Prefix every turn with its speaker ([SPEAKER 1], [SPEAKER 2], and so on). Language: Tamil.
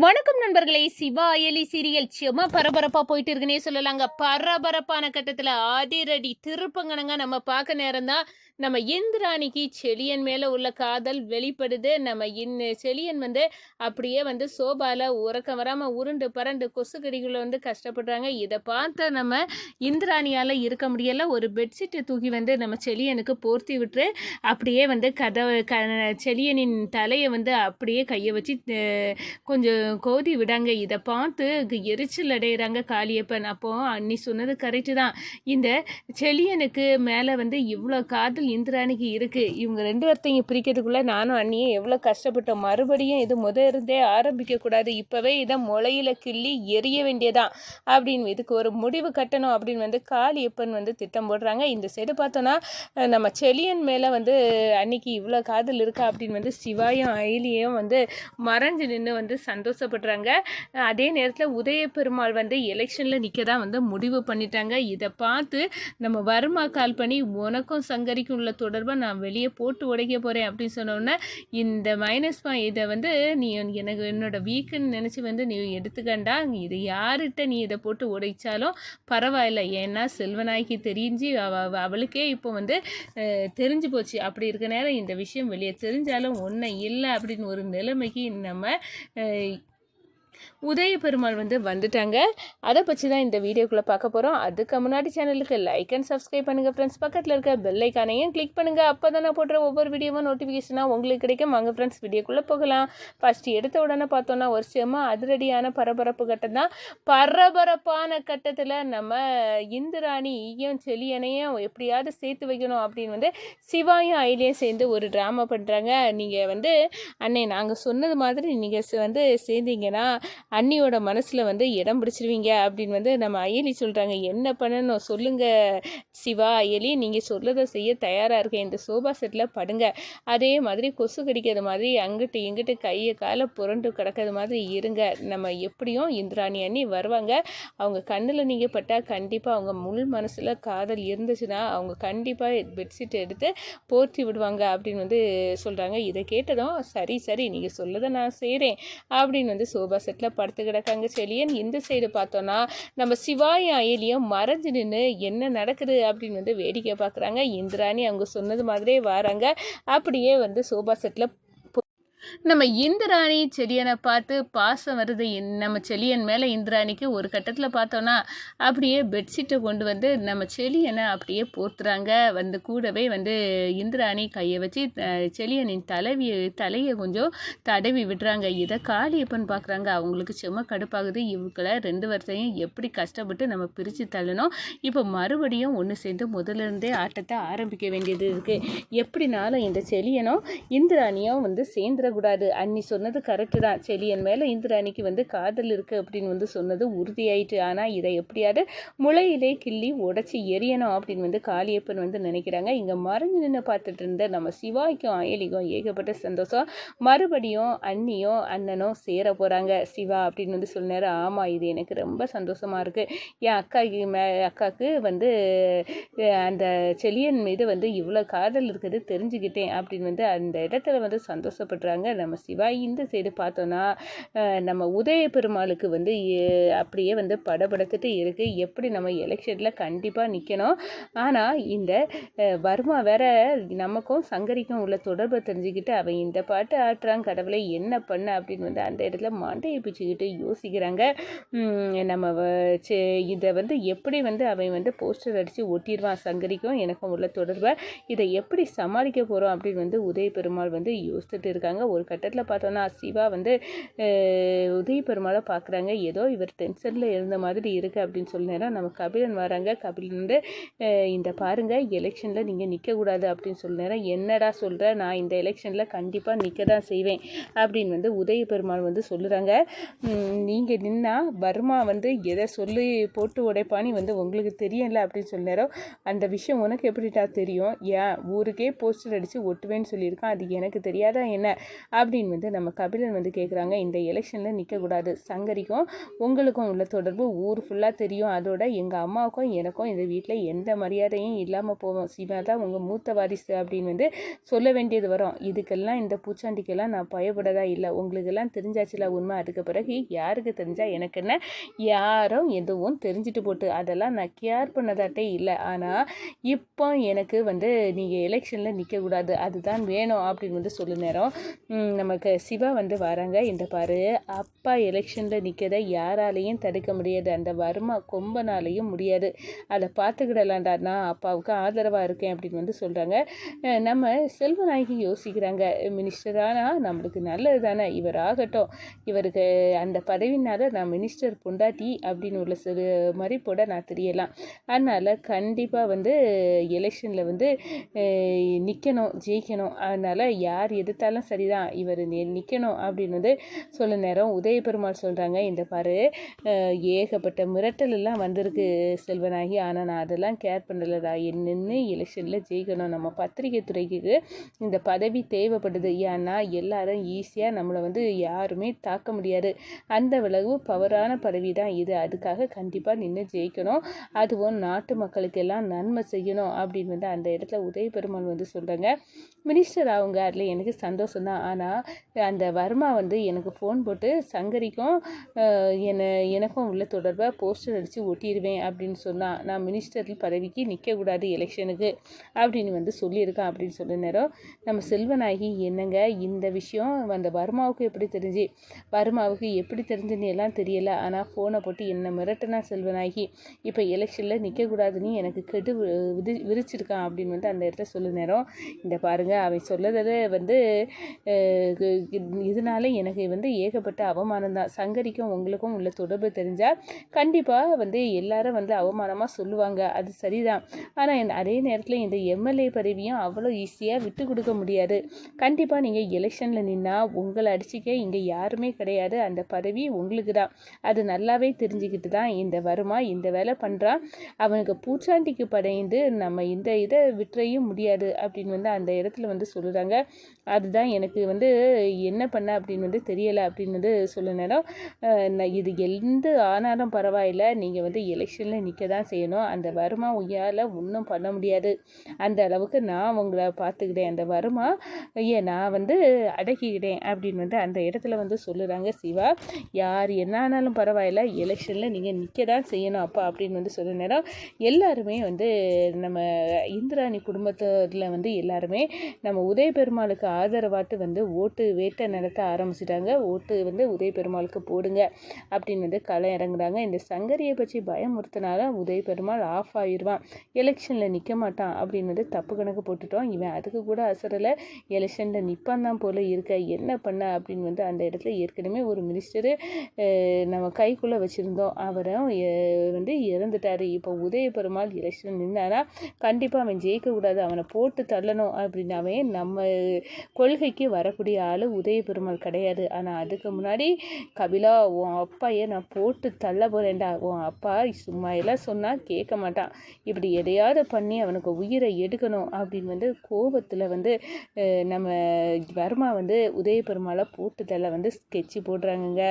[SPEAKER 1] வணக்கம் நண்பர்களே. சிவா அயலி சீரியல் செம பரபரப்பா போயிட்டு இருக்குன்னே சொல்லலாங்க. பரபரப்பான கட்டத்துல அதிரடி திருப்பங்கனங்க நம்ம பார்க்க நேரம் தான் நம்ம இந்திராணிக்கு செலியன் மேல உள்ள காதல் வெளிப்படுது. நம்ம செலியன் அப்படியே சோபால உறக்கம் வராம உருண்டு பரண்டு கொசுக்கடிகளை கஷ்டப்படுறாங்க. இதை பார்த்த நம்ம இந்திராணியால இருக்க முடியல. ஒரு பெட்ஷீட்டை தூக்கி நம்ம செலியனுக்கு போர்த்தி விட்டு அப்படியே கதவை செலியனின் தலையை அப்படியே கையை வச்சு கொஞ்சம் கோதி விடாங்க. இதை பார்த்து எரிச்சல் அடைகிறாங்க காளியப்பன். அப்போ அன்னி சொன்னது கரெக்டு தான். இந்த செலியனுக்கு மேலே இவ்வளோ காதல் இந்திராணிக்கு இருக்குது. இவங்க ரெண்டு பேர்த்தையும் பிரிக்கிறதுக்குள்ளே நானும் அண்ணியே எவ்வளோ கஷ்டப்பட்டோம். மறுபடியும் இது இருந்தே ஆரம்பிக்கக்கூடாது. இப்போவே இதை முளையில கிள்ளி எரிய வேண்டியதான் அப்படின்னு இதுக்கு ஒரு முடிவு கட்டணும் அப்படின்னு காளியப்பன் திட்டம் போடுறாங்க. இந்த சைடு பார்த்தோன்னா நம்ம செலியன் மேலே அன்னைக்கு இவ்வளோ காதல் இருக்கா அப்படின்னு சிவாயும் அயிலியும் மறைஞ்சு நின்று சந்தோஷப்படுறாங்க. அதே நேரத்தில் உதய பெருமாள் எலெக்ஷனில் நிற்க தான் முடிவு பண்ணிட்டாங்க. இதை பார்த்து நம்ம வர்மா கால் பண்ணி உனக்கும் சங்கரிக்கும் உள்ள தொடர்பாக நான் வெளியே போட்டு உடைக்க போகிறேன் அப்படின்னு சொன்னோன்னே இந்த மைனஸ் இதை நீ எனக்கு என்னோட வீக்குன்னு நினச்சி நீ எடுத்துக்கண்டா. இது யார்கிட்ட நீ இதை போட்டு உடைச்சாலும் பரவாயில்ல. ஏன்னா செல்வநாய்க்கு தெரிஞ்சு அவளுக்கே இப்போ தெரிஞ்சு போச்சு. அப்படி இருக்க நேரம் இந்த விஷயம் வெளியே தெரிஞ்சாலும் ஒன்றும் இல்லை அப்படின்னு ஒரு நிலைமைக்கு நம்ம உதய பெருமாள் வந்துட்டாங்க. அதை பற்றி தான் இந்த வீடியோக்குள்ளே பார்க்க போகிறோம். அதுக்கு முன்னாடி சேனலுக்கு லைக் அண்ட் சப்ஸ்கிரைப் பண்ணுங்கள் ஃப்ரெண்ட்ஸ். பக்கத்தில் இருக்க பெல் ஐக்கானையும் கிளிக் பண்ணுங்கள். அப்போ தான் நான் போடுற ஒவ்வொரு வீடியோவும் நோட்டிஃபிகேஷனாக உங்களுக்கு கிடைக்கும். வாங்க ஃப்ரெண்ட்ஸ் வீடியோக்குள்ளே போகலாம். ஃபஸ்ட்டு எடுத்த உடனே பார்த்தோன்னா ஒரு செம அதிரடியான பரபரப்பு கட்டம் தான். பரபரப்பான கட்டத்தில் நம்ம இந்திராணியும் செலியனையும் எப்படியாவது சேர்த்து வைக்கணும் அப்படின்னு சிவாயும் அயிலையும் சேர்ந்து ஒரு ட்ராமா பண்ணுறாங்க. நீங்கள் அன்னை நாங்கள் சொன்னது மாதிரி நீங்கள் சேர்ந்தீங்கன்னா அண்ணியோட மனசில் இடம் பிடிச்சிருவீங்க அப்படின்னு நம்ம அயலி சொல்கிறாங்க. என்ன பண்ணணும் சொல்லுங்கள் சிவா அயலி, நீங்கள் சொல்லதை செய்ய தயாராக இருக்கேன். இந்த சோபா செட்டில் படுங்க. அதே மாதிரி கொசு கடிக்கிறது மாதிரி அங்கிட்டு இங்கிட்டு கையை காலை புரண்டு கிடக்கிறது மாதிரி இருங்க. நம்ம எப்படியும் இந்திராணி அண்ணி வருவாங்க. அவங்க கண்ணில் நீங்கள் பட்டால் கண்டிப்பாக அவங்க முள் மனசில் காதல் இருந்துச்சுன்னா அவங்க கண்டிப்பாக பெட்ஷீட் எடுத்து போர்த்தி விடுவாங்க அப்படின்னு சொல்கிறாங்க. இதை கேட்டதும் சரி சரி நீங்கள் சொல்லதை நான் செய்கிறேன் அப்படின்னு சோபா செட்டில் படுத்து கிடக்காங்க செலியன். இந்த சைடு பார்த்தோன்னா நம்ம சிவாயும் அயலியும் மறைஞ்சு நின்று என்ன நடக்குது அப்படின்னு வேடிக்கை பார்க்குறாங்க. இந்திராணி அவங்க சொன்னது மாதிரியே வராங்க. அப்படியே சோபா செட்டில் நம்ம இந்திராணி செலியனை பார்த்து பாசம் வருது நம்ம செலியன் மேலே. இந்திராணிக்கு ஒரு கட்டத்தில் பார்த்தோன்னா அப்படியே பெட்ஷீட்டை கொண்டு நம்ம செலியனை அப்படியே போர்த்துறாங்க. கூடவே இந்திராணி கையை வச்சு செலியனின் தலையை கொஞ்சம் தடவி விடுறாங்க. இதை காளியப்பன் பார்க்குறாங்க. அவங்களுக்கு செம்ம கடுப்பாகுது. இவங்களை ரெண்டு வருஷத்தையும் எப்படி கஷ்டப்பட்டு நம்ம பிரித்து தள்ளணும். இப்போ மறுபடியும் ஒன்று சேர்ந்து முதலிருந்தே ஆட்டத்தை ஆரம்பிக்க வேண்டியது இருக்குது. எப்படினாலும் இந்த செலியனும் இந்திராணியும் சேர்ந்துடக்கூடாது. அன்னி சொன்னது கரெக்டு தான். செலியன் மேலே இந்திராணிக்கு காதல் இருக்குது அப்படின்னு சொன்னது உறுதியாயிட்டு. ஆனால் இதை எப்படியாவது முளையிலே கிள்ளி உடச்சி எரியணும் அப்படின்னு காளியப்பன் நினைக்கிறாங்க. இங்கே மறைஞ்சு நின்று பார்த்துட்டு இருந்த நம்ம சிவாய்க்கும் அயலிக்கும் ஏகப்பட்ட சந்தோஷம். மறுபடியும் அண்ணியும் அண்ணனும் சேர போகிறாங்க சிவா அப்படின்னு சொன்னார். ஆமாம், இது எனக்கு ரொம்ப சந்தோஷமாக இருக்குது. என் அக்காவுக்கு அந்த செலியன் மீது இவ்வளோ காதல் இருக்குது தெரிஞ்சுக்கிட்டேன் அப்படின்னு அந்த இடத்துல சந்தோஷப்படுறாங்க நம்ம சிவா. இந்த சைடு பார்த்தோன்னா நம்ம உதய பெருமாளுக்கு அப்படியே படபடத்துட்டு இருக்குது. எப்படி நம்ம எலெக்ஷனில் கண்டிப்பாக நிற்கணும். ஆனால் இந்த வர்மா வேற நமக்கும் சங்கரிக்கும் உள்ள தொடர்பை தெரிஞ்சுக்கிட்டு அவன் இந்த பாட்டு ஆட்டுறான். கடவுளை என்ன பண்ண அப்படின்னு அந்த இடத்துல மண்டையை பிச்சுக்கிட்டு யோசிக்கிறாங்க. நம்ம இதை எப்படி அவன் போஸ்டர் அடித்து ஒட்டிடுவான். சங்கரிக்கும் எனக்கும் உள்ள தொடர்பை இதை எப்படி சமாளிக்க போகிறோம் அப்படின்னு உதய பெருமாள் யோசிச்சுட்டு இருக்காங்க. ஒரு கட்டத்தில் பார்த்தோன்னா சிவா உதய பெருமாளை பார்க்குறாங்க. ஏதோ இவர் டென்ஷனில் இருந்த மாதிரி இருக்குது அப்படின்னு சொல்ல நேரம் நம்ம கபிலன் வராங்க. கபிலன் இந்த பாருங்கள் எலெக்ஷனில் நீங்கள் நிற்கக்கூடாது அப்படின்னு சொல்ல நேரம் என்னடா சொல்கிற, நான் இந்த எலெக்ஷனில் கண்டிப்பாக நிற்க தான் செய்வேன் அப்படின்னு உதய பெருமாள் சொல்லுறாங்க. நீங்கள் நின்னா வர்மா எதை சொல்லி போட்டு உடைப்பான்னு உங்களுக்கு தெரியல அப்படின்னு சொல்ல நேரம் அந்த விஷயம் உனக்கு எப்படிட்டா தெரியும்? ஏன் ஊருக்கே போஸ்டர் அடித்து ஒட்டுவேன்னு சொல்லியிருக்கான், அது எனக்கு தெரியாதா என்ன? அப்படின்னு வந்து நம்ம கபிலன் வந்து கேட்குறாங்க. இந்த எலெக்ஷனில் நிற்கக்கூடாது, சங்கரிக்கும் உங்களுக்கும் உள்ள தொடர்பு ஊர் ஃபுல்லாக தெரியும், அதோட எங்கள் அம்மாவுக்கும் எனக்கும் இந்த வீட்டில் எந்த மரியாதையும் இல்லாமல் போவோம், சிவா தான் உங்கள் மூத்த வாரிசு அப்படின்னு வந்து சொல்ல வேண்டியது வரும். இதுக்கெல்லாம் இந்த பூச்சாண்டிக்கெல்லாம் நான் பயப்படதா இல்லை, உங்களுக்கெல்லாம் தெரிஞ்சாச்சுல உண்மை, அதுக்கு பிறகு யாருக்கு தெரிஞ்சா எனக்கு என்ன, யாரும் எதுவும் தெரிஞ்சுட்டு போட்டு அதெல்லாம் நான் கேர் பண்ணதாட்டே இல்லை. ஆனால் இப்போ எனக்கு வந்து நீங்கள் எலெக்ஷனில் நிற்கக்கூடாது, அதுதான் வேணும் அப்படின்னு வந்து சொல்ல நேரம் நமக்கு சிவா வந்து வராங்க. இந்த பாரு, அப்பா எலெக்ஷனில் நிற்கிறத யாராலையும் தடுக்க முடியாது, அந்த வர்மா கொம்பனாலையும் முடியாது, அதை பார்த்துக்கிடலாண்டா, நான் அப்பாவுக்கு ஆதரவாக இருக்கேன் அப்படின்னு வந்து சொல்கிறாங்க. நம்ம செல்வநாயகி யோசிக்கிறாங்க, மினிஸ்டரானா நம்மளுக்கு நல்லது தானே, இவர் ஆகட்டும், இவருக்கு அந்த பதவினால நான் மினிஸ்டர் பொண்டாட்டி அப்படின்னு உள்ள சிறு மதிப்போட நான் தெரியலாம், அதனால் கண்டிப்பாக வந்து எலெக்ஷனில் வந்து நிற்கணும், ஜெயிக்கணும், அதனால் யார் எதிர்த்தாலும் சரிதான், இவர் நிற்கணும் அப்படின்னு வந்து சொல்ல நேரம் உதய பெருமாள் சொல்கிறாங்க. இந்த பாரு, ஏகப்பட்ட மிரட்டல் எல்லாம் வந்திருக்கு செல்வநாயகி, ஆனால் நான் அதெல்லாம் கேர் பண்ணலடா, என்னென்னு எலெக்ஷனில் ஜெயிக்கணும், நம்ம பத்திரிகை துறைக்கு இந்த பதவி தேவைப்படுது, ஏன்னா எல்லாரும் ஈஸியாக நம்மளை வந்து யாருமே தாக்க முடியாது, அந்த விலகு பவரான பதவி தான் இது, அதுக்காக கண்டிப்பாக நின்று ஜெயிக்கணும், அதுவும் நாட்டு மக்களுக்கெல்லாம் நன்மை செய்யணும் அப்படின்னு வந்து அந்த இடத்துல உதய பெருமாள் வந்து சொல்கிறாங்க. மினிஸ்டர் அவங்க அதில் எனக்கு சந்தோஷம் தான், ஆனால் அந்த வர்மா வந்து எனக்கு ஃபோன் போட்டு சங்கரிக்கும் எனக்கும் உள்ள தொடர்பாக போஸ்டர் அடித்து ஒட்டிடுவேன் அப்படின்னு சொன்னால், நான் மினிஸ்டர் பதவிக்கு நிற்கக்கூடாது எலெக்ஷனுக்கு அப்படின்னு வந்து சொல்லியிருக்கேன் அப்படின்னு சொல்ல நேரம் நம்ம செல்வநாயகி, என்னங்க இந்த விஷயம் அந்த வர்மாவுக்கு எப்படி தெரிஞ்சு, வர்மாவுக்கு எப்படி தெரிஞ்சுன்னு எல்லாம் தெரியல, ஆனால் ஃபோனை போட்டு என்ன மிரட்டினா செல்வநாயகி, இப்போ எலெக்ஷனில் நிற்கக்கூடாதுன்னு எனக்கு கெடு விரிச்சிருக்கான் அப்படின்னு வந்து அந்த இடத்துல சொல்ல நேரம், இந்த பாருங்கள், அவன் சொல்லதை வந்து இதனால எனக்கு வந்து ஏகப்பட்ட அவமானம் தான், சங்கரிக்கும் உங்களுக்கும் உள்ள தொடர்பு தெரிஞ்சால் கண்டிப்பாக வந்து எல்லாரும் வந்து அவமானமாக சொல்லுவாங்க, அது சரிதான், ஆனால் அதே நேரத்தில் இந்த எம்எல்ஏ பதவியும் அவ்வளோ ஈஸியாக விட்டு கொடுக்க முடியாது, கண்டிப்பாக நீங்கள் எலெக்ஷனில் நின்னா உங்களை அடிச்சிக்க இங்கே யாருமே கிடையாது, அந்த பதவி உங்களுக்கு தான், அது நல்லாவே தெரிஞ்சுக்கிட்டு தான் இந்த வருமா இந்த வேலை பண்ணுறான், அவனுக்கு பூச்சாண்டிக்கு படைந்து நம்ம இந்த இதை விட்டுறையும் முடியாது அப்படின்னு வந்து அந்த இடத்துல வந்து சொல்லுறாங்க. அதுதான் எனக்கு வந்து என்ன பண்ண அப்படின்னு வந்து தெரியலை அப்படின்னு வந்து சொல்ல நேரம், இது எந்த ஆனாலும் பரவாயில்ல, நீங்கள் வந்து எலெக்ஷனில் நிற்க தான் செய்யணும், அந்த வருமா உயால் ஒன்றும் பண்ண முடியாது, அந்த அளவுக்கு நான் உங்களை பார்த்துக்கிட்டேன், அந்த வருமா நான் வந்து அடக்கிக்கிட்டேன் அப்படின்னு வந்து அந்த இடத்துல வந்து சொல்லுறாங்க. சிவா, யார் என்ன ஆனாலும் பரவாயில்ல, எலெக்ஷனில் நீங்கள் நிற்க தான் செய்யணும் அப்பா அப்படின்னு வந்து சொல்ல நேரம் எல்லாருமே வந்து நம்ம இந்திராணி குடும்பத்தில் வந்து எல்லாருமே நம்ம உதய பெருமாளுக்கு ஆதரவாட்டு வந்து ஓட்டு வேட்டை நடத்த ஆரம்பிச்சிட்டாங்க, ஓட்டு வந்து உதய பெருமாளுக்கு போடுங்க அப்படின்னு வந்து களை இறங்குறாங்க. இந்த சங்கரியை பற்றி பயமுறுத்தினால உதய பெருமாள் ஆஃப் ஆயிடுவான், எலெக்ஷனில் நிற்க மாட்டான் அப்படின்னு வந்து தப்பு கணக்கு போட்டுட்டோம், இவன் அதுக்கு கூட அசரலை, எலெக்ஷனில் நிற்பான் தான் போல இருக்க, என்ன பண்ண அப்படின்னு வந்து அந்த இடத்துல ஏற்கனவே ஒரு மினிஸ்டரு நம்ம கைக்குள்ளே வச்சுருந்தோம், அவரும் வந்து இறந்துட்டார், இப்போ உதய பெருமாள் எலெக்ஷன் நின்னானா கண்டிப்பாக அவன் ஜெயிக்கக்கூடாது, அவனை போட்டு தள்ளணும் அப்படின்னு அவன் நம்ம கொள்கைக்கு வரக்கூடிய ஆள் உதய பெருமாள் கிடையாது. ஆனால் அதுக்கு முன்னாடி கபிலா, உன் அப்பாயை நான் போட்டு தள்ள போகிறேன்டா, உன் அப்பா சும்மா எல்லாம் சொன்னால் கேட்க மாட்டான், இப்படி எதையாவது பண்ணி அவனுக்கு உயிரை எடுக்கணும் அப்படின்னு வந்து கோபத்தில் வந்து நம்ம வர்மா வந்து உதய பெருமாளை போட்டு தள்ள வந்து ஸ்கெட்சு போடுறாங்கங்க.